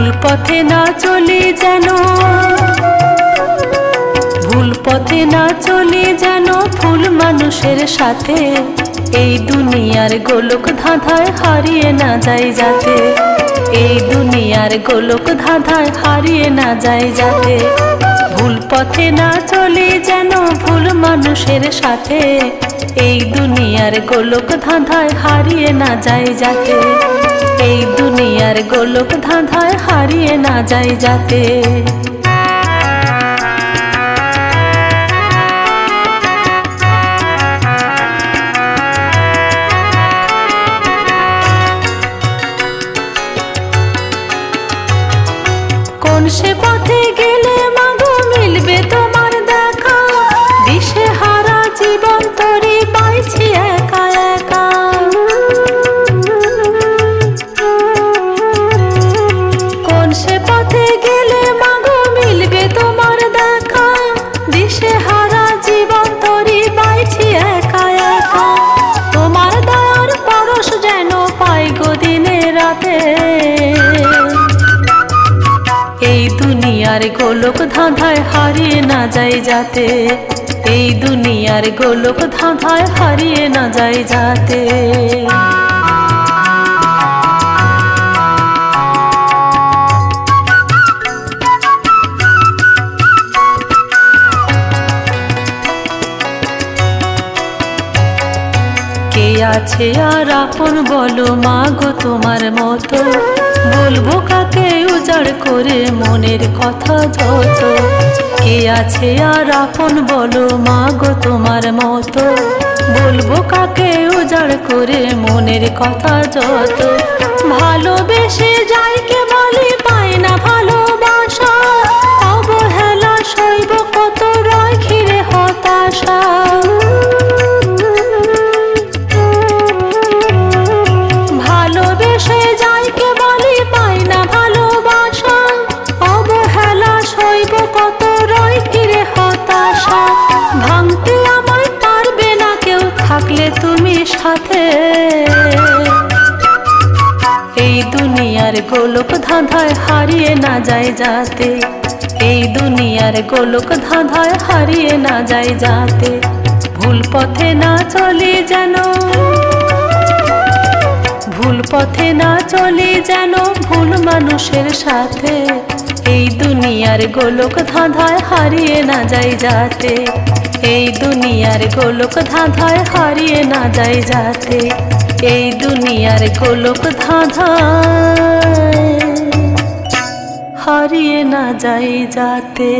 ভুল পথে না চলি যেন, ভুল পথে না চলি যেন ভুল মানুষের সাথে। এই দুনিয়ার গোলক ধাঁধায় হারিয়ে না যাই যাতে, এই দুনিয়ার গোলক ধাঁধায় হারিয়ে না যাই যাতে। ভুল পথে না চলি যেন ভুল মানুষের সাথে, এই দুনিয়ার গোলক ধাঁধায় হারিয়ে না যাই যাতে, এই দুনিয়ার গোলক ধাঁধায় হারিয়ে না যাই যাতে। কোন সে পথে গেলে মাগো মিলবে তোমার দেখা, দিশে হারা জীবন তরি পাইছি একা একা। কোন সে পথে গেলে মাগো মিলবে তোমার দেখা, দিশে হারা জীবন তরি পাইছি একা একা। তোমার দয়ার পরশ যেন পাই গো দিনে রাতে, এই দুনিয়ার গোলক ধাঁধায় হারিয়ে না যাই যাতে, এই দুনিয়ার গোলক ধাঁধায় হারিয়ে না যাই যাতে। কে আছে আর আপন বলো মাগো তোমার মতো, বলবো কাকে উজাড় করে মনের কথা যত। কে আছে আর আপন বলো মাগো তোমার মতো, বলবো কাকে উজাড় করে মনের কথা যত। ভালোবেসে যাই কে বলি পাই না ভালোবাসা, অবহেলা সইব কত রয় ঘিরে হতাশা। ভালোবেসে যাই কে বলি পাই না ভালোবাসা, অবহেলা সইব কত রয় ঘিরে হতাশা। ভাঙতে আমায় পারবে না কেউ থাকলে তুমি সাথে, এই দুনিয়ার গোলক ধাঁধায় হারিয়ে না যাই যাতে, এই দুনিয়ার গোলক ধাঁধায় হারিয়ে না যাই যাতে। ভুল পথে না চলি যেন, ভুল পথে না চলি যেন ভুল মানুষের সাথে, এই দুনিয়ার গোলক ধাঁধায় হারিয়ে না যাই যাতে, এই দুনিয়ার গোলক ধাঁধায় হারিয়ে না যাই যাতে, এই দুনিয়ার গোলক ধাঁধায় হারিয়ে না যাই যাতে।